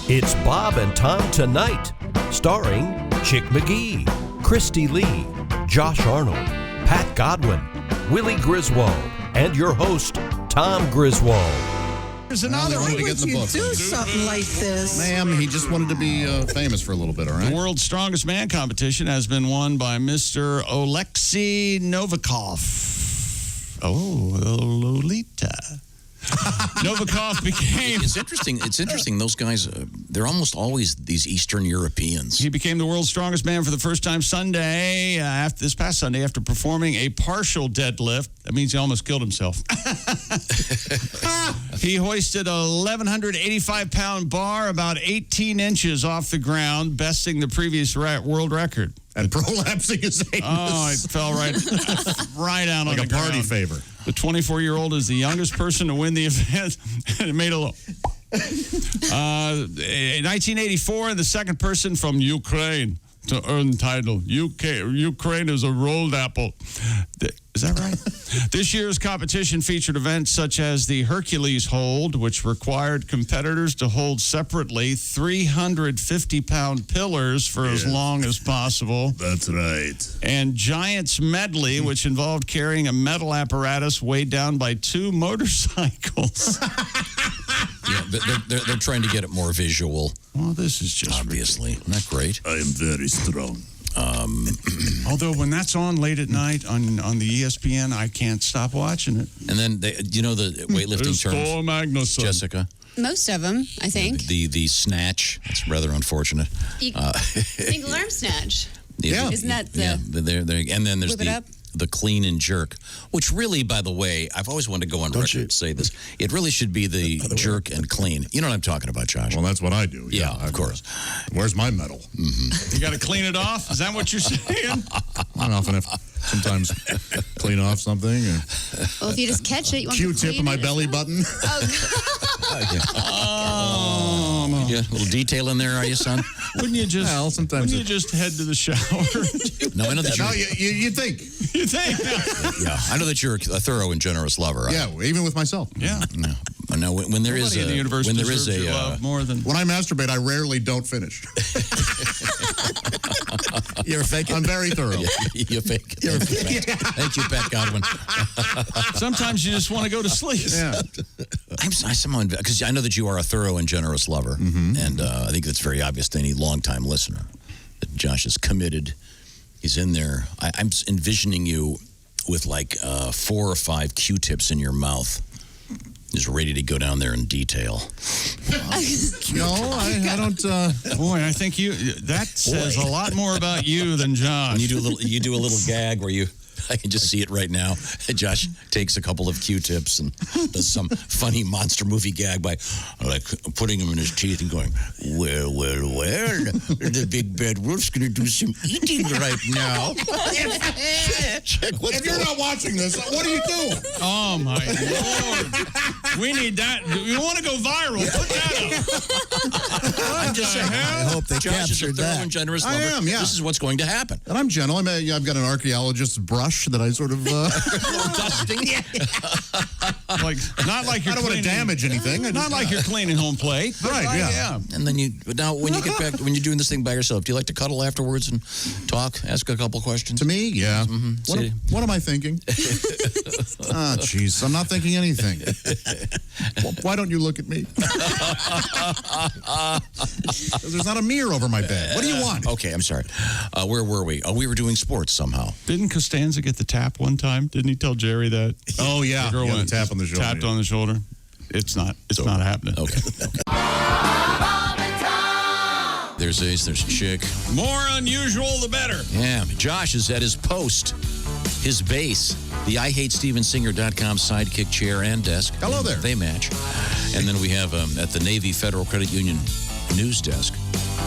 It's Bob and Tom Tonight, starring Chick McGee, Christy Lee, Josh Arnold, Pat Godwin, Willie Griswold, and your host, Tom Griswold. There's another one to get in the book. Do something like this? Ma'am, he just wanted to be famous for a little bit, all right? The World's Strongest Man competition has been won by Mr. Oleksiy Novikov. Oh, Lolita. Novikov became... It's interesting. Those guys, they're almost always these Eastern Europeans. He became the world's strongest man for the first time Sunday, this past Sunday, after performing a partial deadlift. That means he almost killed himself. He hoisted a 1,185-pound bar about 18 inches off the ground, besting the previous world record. And prolapsing his anus. Oh, it fell right out like on the ground. Like a party favor. The 24-year-old is the youngest person to win the event. It made a little... In 1984, the second person from Ukraine to earn the title. Ukraine is a rolled apple. Is that right? This year's competition featured events such as the Hercules hold, which required competitors to hold separately 350-pound pillars for as long as possible. That's right. And Giants Medley, which involved carrying a metal apparatus weighed down by 2 motorcycles. Yeah, they're trying to get it more visual. Well, this is just obviously. Isn't that great? I am very strong. Although when that's on late at night on the ESPN, I can't stop watching it. And then, the weightlifting terms, Jessica? Most of them, I think. The snatch, it's rather unfortunate. Single arm snatch. Yeah. Isn't that the... Yeah, and then there's whip it up? the clean and jerk, which really, by the way, I've always wanted to go on record and say this. It really should be the jerk and clean. You know what I'm talking about, Josh? Well, that's what I do. Yeah, of course. Where's my medal? Mm-hmm. You got to clean it off? Is that what you're saying? I often have sometimes clean off something. Well, if you just catch it, you want to Q-tip in my belly button. Yeah, a little detail in there, are you, son? Wouldn't you just? Well, sometimes wouldn't you just head to the shower? No, I know that you think. You think? Yeah, I know that you're a thorough and generous lover. Yeah, even with myself. Yeah. No, I know when there is a more than when I masturbate, I rarely don't finish. You're a fake. I'm very thorough. You're fake. You're fake. Thank you, Pat Godwin. Sometimes you just want to go to sleep. Yeah. Because I know that you are a thorough and generous lover, and I think that's very obvious to any longtime listener that Josh is committed. He's in there. I'm envisioning you with like 4 or 5 Q-tips in your mouth. Is ready to go down there in detail. No, I don't. Boy, I think that says a lot more about you than Josh. And you do a little gag where I can just see it right now. Josh takes a couple of Q-tips and does some funny monster movie gag by like putting them in his teeth and going, well, the big bad wolf's going to do some eating right now. If you're not watching this, what are you doing? Oh, my Lord. We need that. You want to go viral? Put that up. I'm just saying. I hope they Josh is a captured thorough that. and generous lover. I am, yeah. This is what's going to happen. And I'm gentle. I've got an archaeologist's brush that I sort of... dusting. Like, not like you're I don't want to damage anything. Not like you're cleaning home plate. Right, yeah. And then when you get back, when you're doing this thing by yourself, do you like to cuddle afterwards and talk, ask a couple questions? To me, yeah. What am I thinking? Jeez, I'm not thinking anything. Why don't you look at me? There's not a mirror over my bed. What do you want? Okay, I'm sorry. Where were we? Oh, we were doing sports somehow. Didn't Costanza get the tap one time? Didn't he tell Jerry that? Oh, yeah. The girl went the tap on the shoulder. Tapped on the shoulder. It's not happening. Okay. There's Ace, there's Chick. More unusual, the better. Yeah, Josh is at his post, his base, the IHateStevenSinger.com sidekick chair and desk. Hello there. They match. And then we have at the Navy Federal Credit Union news desk.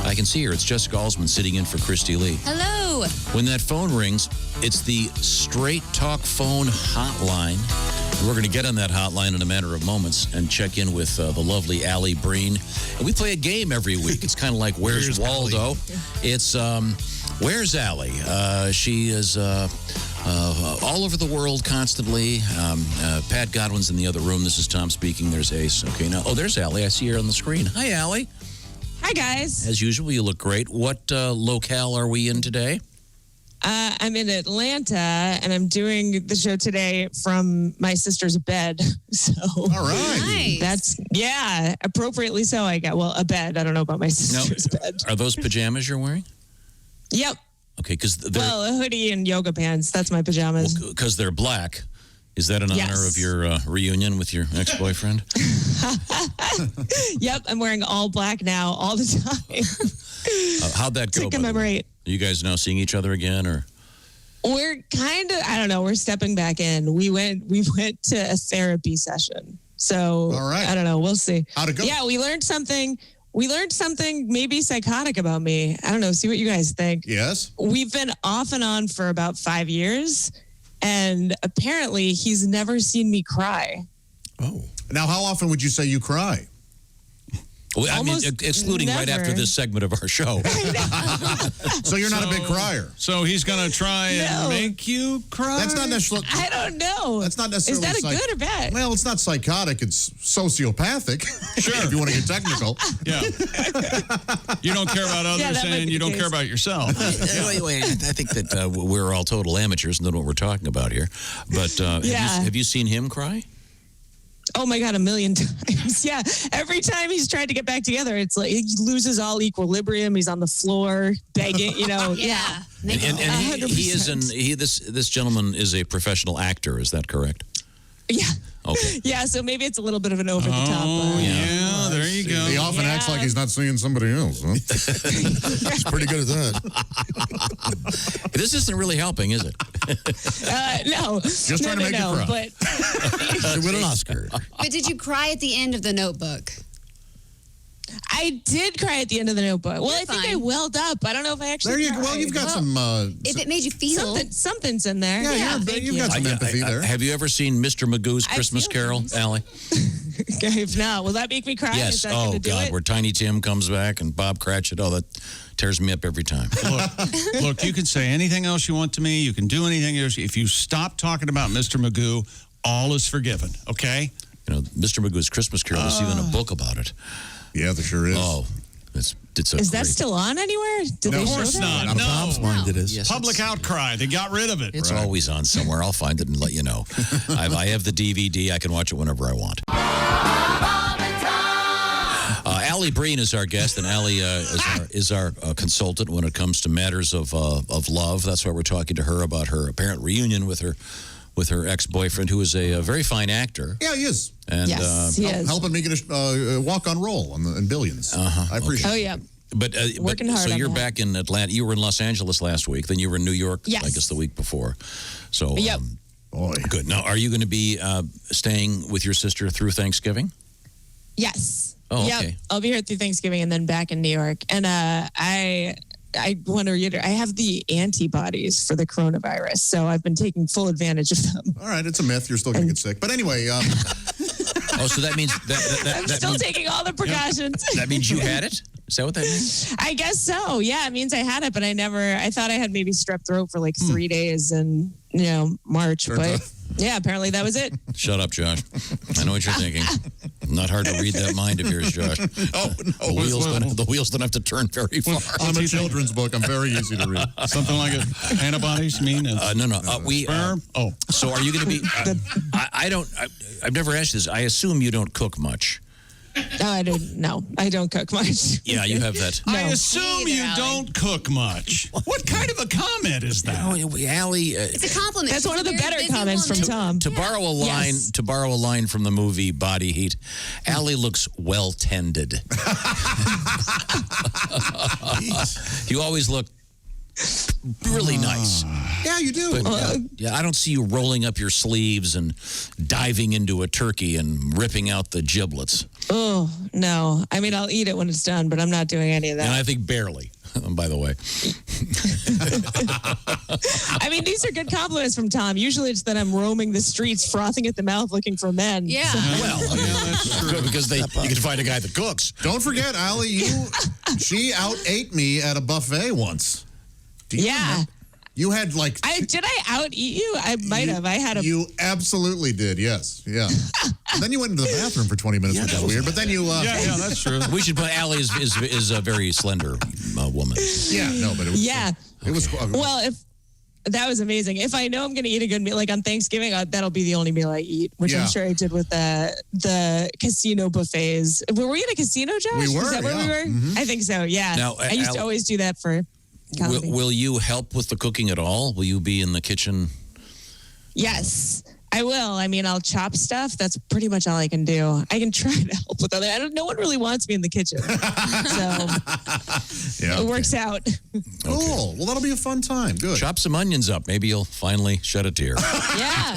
I can see her. It's Jessica Alsman sitting in for Christy Lee. Hello. When that phone rings, it's the Straight Talk phone hotline. We're going to get on that hotline in a matter of moments and check in with the lovely Alli Breen. And we play a game every week. It's kind of like Where's Waldo? Alli? It's Where's Alli? She is all over the world constantly. Pat Godwin's in the other room. This is Tom speaking. There's Ace. Okay, now, there's Alli. I see her on the screen. Hi, Alli. Hi, guys. As usual, you look great. What locale are we in today? I'm in Atlanta, and I'm doing the show today from my sister's bed. So, All right. Nice. That's, appropriately so, I got. Well, a bed. I don't know about my sister's bed. Are those pajamas you're wearing? Yep. Okay, because they're Well, a hoodie and yoga pants. That's my pajamas. because they're black. Is that in honor Yes. of your reunion with your ex-boyfriend? Yep, I'm wearing all black now, all the time. How'd that go? To by the way? commemorate. Are you guys now seeing each other again, or? We're kind of, I don't know, we're stepping back in. We went to a therapy session. So, All right. I don't know. We'll see. How'd it go? Yeah, we learned something. Maybe psychotic about me. I don't know. See what you guys think. Yes. We've been off and on for about 5 years. And apparently he's never seen me cry. Oh. Now, how often would you say you cry? Well, I mean, Almost excluding right never. after this segment of our show. So you're not a big crier. So he's going to try and make you cry? That's not necessarily. I don't know. That's not Is necessarily. that a good or bad? Well, it's not psychotic. It's sociopathic. Sure. If you want to get technical. Yeah. You don't care about others, Yeah, that might and be you the don't case. care about yourself. Wait. I think that we're all total amateurs and don't know what we're talking about here. But have you seen him cry? Oh my God, 1,000,000 times. Yeah. Every time he's tried to get back together, it's like he loses all equilibrium. He's on the floor begging, Yeah. And he is 100%. this gentleman is a professional actor. Is that correct? Yeah. Okay. Yeah. So maybe it's a little bit of an over the top. Oh, yeah, there you go. He often acts like he's not seeing somebody else. Huh? He's pretty good at that. This isn't really helping, is it? No. Just trying to make you cry. But She win an Oscar. But did you cry at the end of the Notebook? I did cry at the end of the Notebook. Well, You're I think fine. I welled up. I don't know if I actually. There you go. cried. Well, you've got some. If it made you feel. Something's in there. You've you. got some empathy there. Have you ever seen Mr. Magoo's I Christmas feel Carol, things. Allie? If not, will that make me cry? Is Yes. that Oh, gonna do God, it? where Tiny Tim comes back and Bob Cratchit. Oh, that tears me up every time. Look, you can say anything else you want to me. You can do anything else. If you stop talking about Mr. Magoo, all is forgiven, okay? You know, Mr. Magoo's Christmas Carol, there's even a book about it. Yeah, there sure is. Oh, it's a Is that great- still on anywhere? Did No, they of show course that? not. Out of Tom's mind, it is. Yes, Public it's- outcry. They got rid of it. It's always on somewhere. I'll find it and let you know. I have the DVD. I can watch it whenever I want. Alli Breen is our guest, and Alli is our consultant when it comes to matters of love. That's why we're talking to her about her apparent reunion with her ex-boyfriend, who is a very fine actor. Yeah, he is. And, Yes, he is. Helping me get a walk-on role in Billions. I appreciate Oh it. yeah. But Working hard so on you're that. back in Atlanta. You were in Los Angeles last week. Then you were in New York, Yes. I guess, the week before. So Yep. Boy. good. Now, are you going to be staying with your sister through Thanksgiving? Yes. Oh, Yep. okay. I'll be here through Thanksgiving and then back in New York. And I want to reiterate, I have the antibodies for the coronavirus, so I've been taking full advantage of them. All right, it's a myth. You're still going to get sick. But anyway, Oh, so that means I'm still taking all the precautions. that means you had it? Is that what that means? I guess so. Yeah, it means I had it, but I thought I had maybe strep throat for like 3 days in, March. But yeah, apparently that was it. Shut up, Josh. I know what you're thinking. Not hard to read that mind of yours, Josh. oh, no. The wheels don't have to turn very far. I'm a children's book. I'm very easy to read. Something like it. Antibodies, you mean? No. Sperm? So are you going to be? I've never asked this. I assume you don't cook much. No, I don't. No, I don't cook much. Yeah, you have that. I assume Me you either, Allie. don't cook much. What kind of a comment is that? Allie, It's a compliment. That's She's one of a the very better busy comments from woman. Tom. to borrow a line, Yes. to borrow a line from the movie Body Heat, Allie looks well tended. You always look really nice. Yeah, you do. Yeah, I don't see you rolling up your sleeves and diving into a turkey and ripping out the giblets. Oh no! I mean, I'll eat it when it's done, but I'm not doing any of And that. I think barely, by the way. I mean, these are good compliments from Tom. Usually, it's that I'm roaming the streets, frothing at the mouth, looking for men. Yeah. Well, that's true. because you can find a guy that cooks. Don't forget, Allie, she out-ate me at a buffet once. Do you Yeah. remember? You had like... Did I out-eat you? I might have. I had a... You absolutely did, yes. Yeah. Then you went into the bathroom for 20 minutes, which is weird. But then you... Yeah, that's true. We should put Alli is a very slender woman. Yeah, no, but it was... Yeah. It was... Well, if... That was amazing. If I know I'm going to eat a good meal, like on Thanksgiving, that'll be the only meal I eat, which I'm sure I did with the casino buffets. Were we in a casino, Josh? We were, Is that where we were? Mm-hmm. I think so, yeah. Now, I used to always do that for comedy. Will you help with the cooking at all? Will you be in the kitchen? Yes, I will. I mean, I'll chop stuff. That's pretty much all I can do. I can try to help with other. No one really wants me in the kitchen, so it works out. Cool. Well, that'll be a fun time. Good. Chop some onions up. Maybe you'll finally shed a tear. Yeah,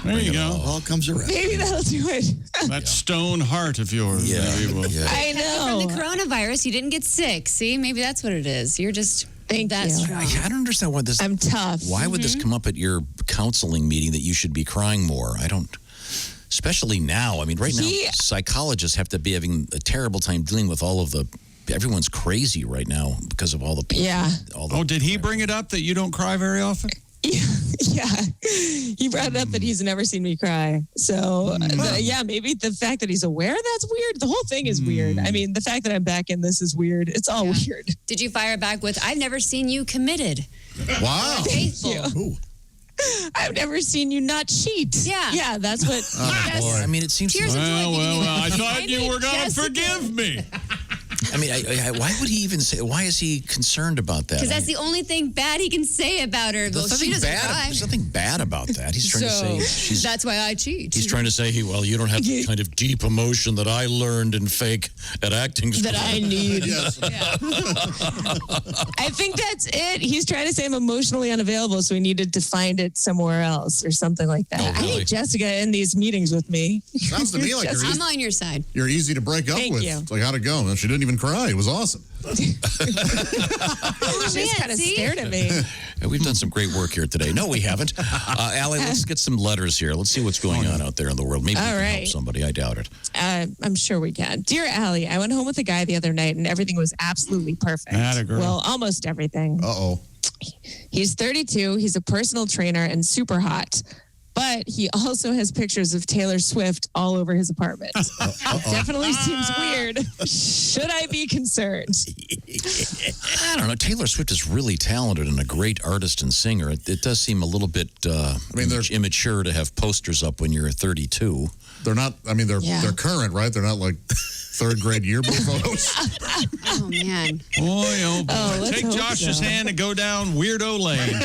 There you go. All comes around. maybe that'll do it. That stone heart of yours. Yeah. Maybe will. I know. From the coronavirus, you didn't get sick. See, maybe that's what it is. You're just Thank that you. strong. I don't understand why this. I'm tough. Why would this come up at your counseling meeting that you should be crying more? I don't. Especially now. I mean, right now, psychologists have to be having a terrible time dealing with all of the. Everyone's crazy right now because of all the people. Yeah. Did he bring it up that you don't cry very often? Yeah, he brought it up that he's never seen me cry. So, maybe the fact that he's aware, that's weird. The whole thing is weird. I mean, the fact that I'm back in this is weird. It's all weird. Did you fire back with, I've never seen you committed? Wow. Faithful. I've never seen you not cheat. Yeah. Yeah, that's what. I mean, it seems. Tears of joy. I thought you were going to forgive me. I mean, why would he even say? Why is he concerned about that? Because that's the only thing bad he can say about her. Well, she doesn't cry. There's nothing bad about that. He's trying to say she's. That's why I cheat. He's trying to say, well, you don't have the kind of deep emotion that I learned in fake at acting school. That I need. Yes. I think that's it. He's trying to say I'm emotionally unavailable, so he needed to find it somewhere else or something like that. Oh, really? I need Jessica in these meetings with me. Sounds to me like I'm on your side. you're easy to break up Thank with. you. It's like, how'd it go? She didn't even cry. It was awesome. She just kind of stared at me. We've done some great work here today. No, we haven't. Alli, let's get some letters here. Let's see what's going on out there in the world. Maybe we can help somebody. I doubt it. I'm sure we can. Dear Alli, I went home with a guy the other night and everything was absolutely perfect. Atta girl. Well, almost everything. Uh-oh. He's 32. He's a personal trainer and super hot. But he also has pictures of Taylor Swift all over his apartment. It definitely seems weird. Should I be concerned? I don't know. Taylor Swift is really talented and a great artist and singer. It does seem a little bit immature to have posters up when you're 32. They're not, they're current, right? They're not like third grade yearbook photos. Oh, man. Boy, oh, boy. let's Take hope Josh's so. hand and go down Weirdo Lane.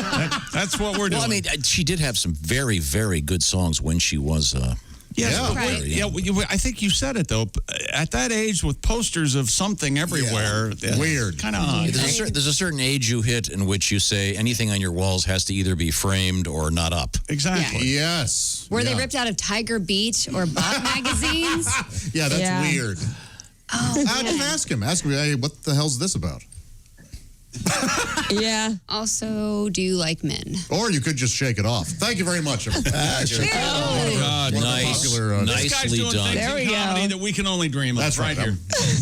That's what we're doing. Well, I mean, she did have some very, very good songs when she was. I think you said it, though. At that age, with posters of something everywhere, Weird. Kind of odd. There's a certain age you hit in which you say anything on your walls has to either be framed or not up. Exactly. Yes. Were they ripped out of Tiger Beat or Bob magazines? Yeah, that's weird. Oh, Just ask him. Ask him, hey, what the hell's this about? Yeah. Also, do you like men? Or you could just shake it off. Thank you very much. God, Nice. Popular, This guy's Nicely doing done. things There in we comedy go. that we can only dream of. That's right. here.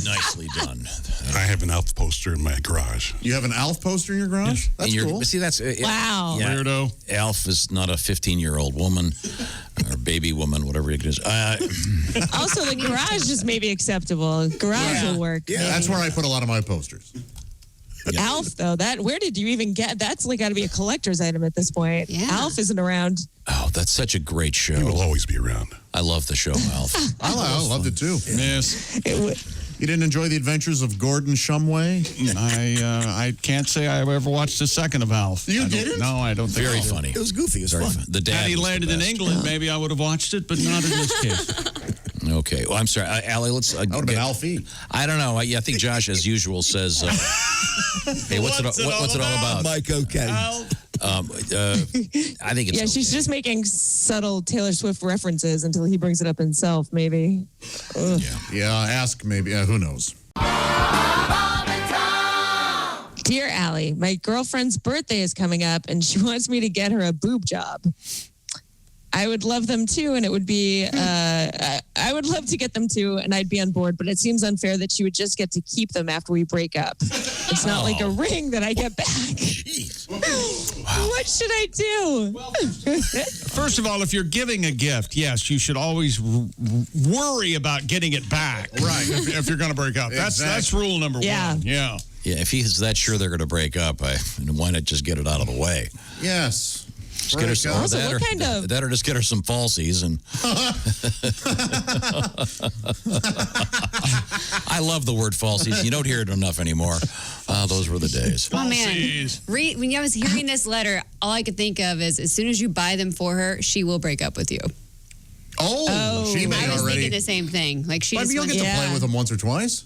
Nicely done. I have an Alf poster in my garage. You have an Alf poster in your garage? That's cool. See, that's Wow. Yeah, Weirdo. Alf is not a 15-year-old woman or baby woman, whatever it is. Also, the garage is maybe acceptable. Garage will work. Yeah, that's where I put a lot of my posters. Alf, though, where did you even get? That's like got to be a collector's item at this point. Yeah. Alf isn't around. Oh, that's such a great show. He will always be around. I love the show, Alf. I loved it too. Yes. You didn't enjoy the adventures of Gordon Shumway? I can't say I ever watched a second of Alf. You didn't? No, I don't think Very so. funny. It was goofy. It was Very fun. fun. The dad Had he was the landed in best. England, maybe I would have watched it, but not in this case. Okay. Well, I'm sorry. Alli, let's... That would have been Alfie. I don't know. I think Josh, as usual, says... hey, what's it all about? Mike, okay. I think it's... Yeah, she's just making subtle Taylor Swift references until he brings it up himself, maybe. Yeah, ask maybe. Who knows? Dear Alli, my girlfriend's birthday is coming up and she wants me to get her a boob job. I would love them too, and it would be, I would love to get them too, and I'd be on board, but it seems unfair that she would just get to keep them after we break up. It's not like a ring that I get back. Jeez. What should I do? First of all, if you're giving a gift, yes, you should always worry about getting it back. Right. If you're going to break up. That's rule number one. Yeah. Yeah, if he's that sure they're going to break up, why not just get it out of the way? Yes. Just get her some, Also, what kind of- that or just get her some falsies. And I love the word falsies. You don't hear it enough anymore. Those were the days. Oh, man. When I was hearing this letter, all I could think of is as soon as you buy them for her, she will break up with you. She may I was already. thinking the same thing. Like she But just you'll wants get to Yeah. play with them once or twice.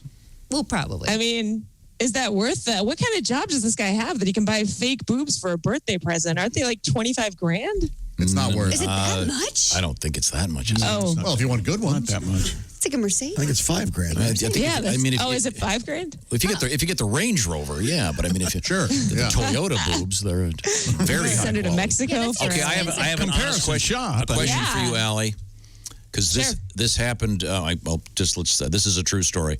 Well, probably. I mean, is that worth that? What kind of job does this guy have that he can buy fake boobs for a birthday present? Aren't they like 25 grand? It's not worth Is it that much? I don't think it's that much. Oh, Well, if you want good ones. Not that much. It's like a Mercedes. I think it's $5,000. I think yeah. I mean, Is it 5 grand? If you get the Range Rover, yeah. But I mean, if you Sure. the Yeah. Toyota boobs, they're very high Send her to quality. Mexico. Yeah, that's for Okay, I have an honest Comparison question. shot. A question Yeah. for you, Allie, because this happened. This is a true story.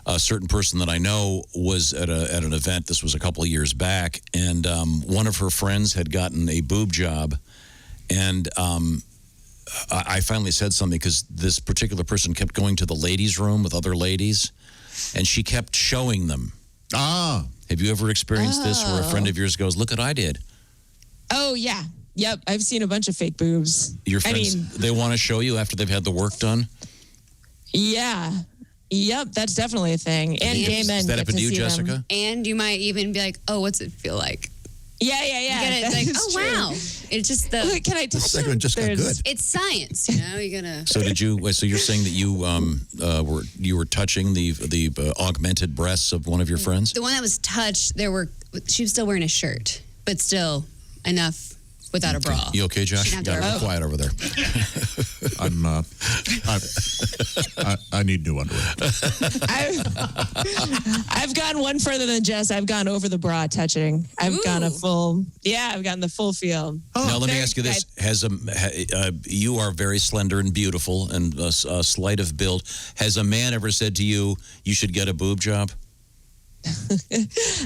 A certain person that I know was at an event. This was a couple of years back, and one of her friends had gotten a boob job, and I finally said something because this particular person kept going to the ladies' room with other ladies, and she kept showing them. Ah. Have you ever experienced this where a friend of yours goes, "Look what I did"? Oh, yeah. Yep. I've seen a bunch of fake boobs. Your friends, they want to show you after they've had the work done? Yeah. Yep. That's definitely a thing. And gay men Has that get happened to you, see them. Jessica? And you might even be like, oh, what's it feel like? Yeah. You get it, That like, is oh, true. wow. It's just Look, can I touch This segment them? just got There's- good. it's science, you know? You're going to. So did you? So you're saying that you were touching the augmented breasts of one of your friends? The one that was touched, she was still wearing a shirt, but still enough without a bra. You okay, Josh? She You didn't got have to real quiet over there. I need new underwear. I've gone one further than Jess. I've gone over the bra touching. I've gone I've gotten the full feel. Now let me Very- ask you this: you are very slender and beautiful and slight of build. Has a man ever said to you, "You should get a boob job"?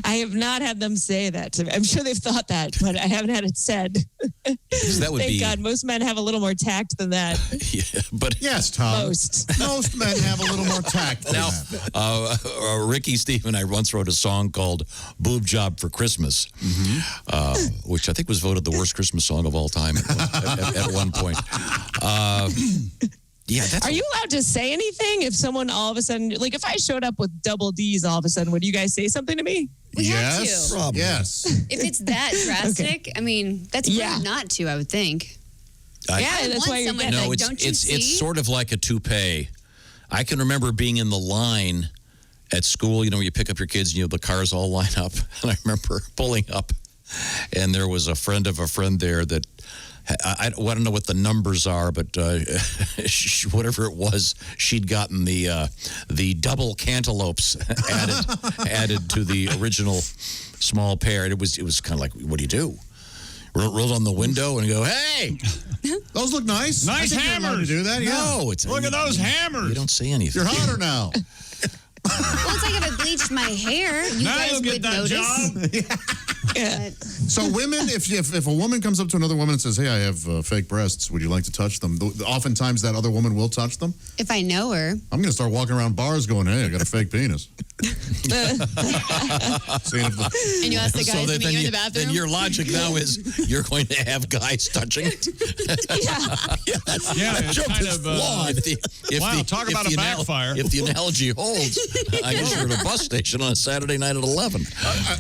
I have not had them say that to me. I'm sure they've thought that, but I haven't had it said. 'Cause that would Thank be. God, most men have a little more tact than that. Yeah, but Yes, Tom. Most. Most men have a little more tact than now, that. Ricky Steve and I once wrote a song called "Boob Job for Christmas," which I think was voted the worst Christmas song of all time at one point. Yeah, that's. Are you allowed to say anything if someone all of a sudden, like if I showed up with double D's all of a sudden, would you guys say something to me? We have Yes. to. Probably. Yes. If it's that drastic, I mean, that's Yeah. rude not to, I would think. Yeah, that's want why you're someone getting No, like, it's don't you it's see? sort of like a toupee. I can remember being in the line at school. You know, where you pick up your kids and the cars all line up. And I remember pulling up, and there was a friend of a friend there that. I don't know what the numbers are, but whatever it was, she'd gotten the double cantaloupes added to the original small pair. And it was kind of like, what do you do? Roll on the window and go, hey! Those look nice. Nice I think you're allowed hammers. to do that, yeah. No, it's Look at those hammers. You don't say anything. You're hotter now. Well, it's like if I bleached my hair, you Now guys you'll would get that notice. job. So women, if a woman comes up to another woman and says, hey, I have fake breasts, would you like to touch them? Oftentimes that other woman will touch them. If I know her. I'm going to start walking around bars going, hey, I got a fake penis. Seeing if the- And you ask the guys to meet you in the bathroom. Then your logic now is you're going to have guys touching it. Yeah. Yeah, That it's joke kind is of, flawed. wow, talk about a backfire. If the analogy holds, I guess you're at a bus station on a Saturday night at 11.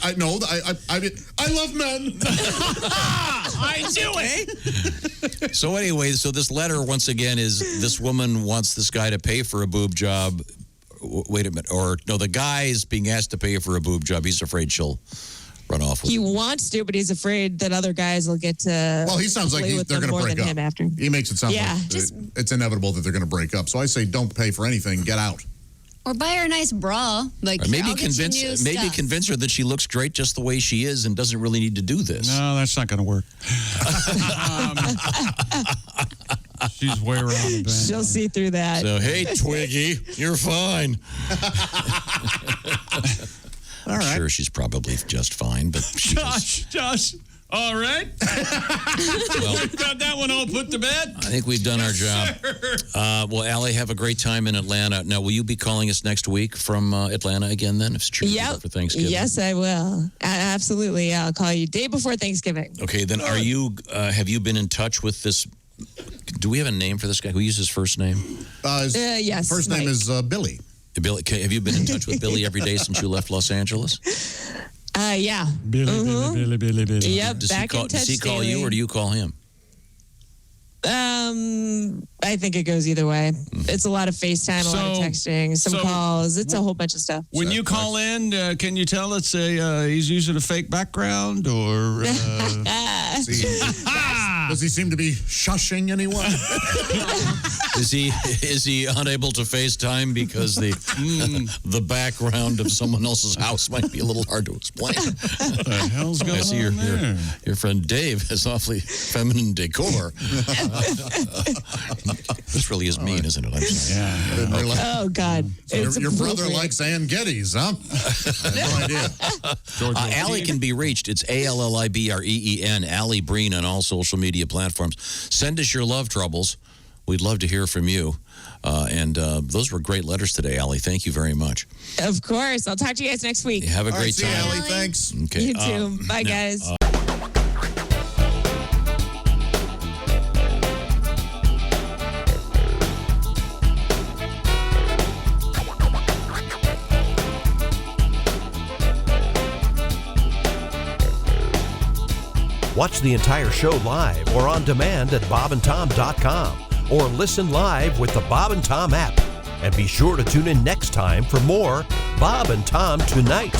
I know. I love men. I do it. So anyway, so this letter once again is this woman wants this guy to pay for a boob job. Wait a minute, or no, the guy is being asked to pay for a boob job. He's afraid she'll run off with He him. wants to, but he's afraid that other guys will get to. Well, he sounds like play with they're them going to more break than up. him after. He makes it sound Yeah. like Just- it's inevitable that they're going to break up. So I say don't pay for anything. Get out. Or buy her a nice bra. Like, Or maybe I'll get you new stuff. convince her that she looks great just the way she is and doesn't really need to do this. No, that's not going to work. She's way around the bend. She'll see through that. So, hey, Twiggy, you're fine. All right. Sure, she's probably just fine, but Josh, all right? Well, We've got that one all put to bed. I think we've done our job. Well, Allie, have a great time in Atlanta. Now, will you be calling us next week from Atlanta again then? If it's true for Thanksgiving. Yes, I will. Absolutely. I'll call you day before Thanksgiving. Okay, then have you been in touch with this? Do we have a name for this guy? Who uses his first name? Yes. First name Mike. is Billy. Billy. Have you been in touch with Billy every day since you left Los Angeles? Yeah. Billy. Yep. Does back in touch. Does he call daily. you or do you call him? I think it goes either way. It's a lot of FaceTime, a lot of texting, some calls. It's a whole bunch of stuff. When you call in, can you tell us he's using a fake background or? Does he seem to be shushing anyone? Is he unable to FaceTime because the background of someone else's house might be a little hard to explain? What the hell's going I see on there? your friend Dave has awfully feminine decor. This really is mean, isn't it? I'm sorry. Yeah. Oh, God. It's Your brother appropriate. likes Ann Geddes, huh? I have no idea. Allie can be reached. It's ALLIBREEN, Alli Breen on all social media platforms. Send us your love troubles. We'd love to hear from you. And those were great letters today, Allie. Thank you very much. Of course. I'll talk to you guys next week. Have a All great right, see you, time. Allie. Thanks. Okay. You too. Bye, guys. Watch the entire show live or on demand at bobandtom.com or listen live with the Bob and Tom app. And be sure to tune in next time for more Bob and Tom Tonight.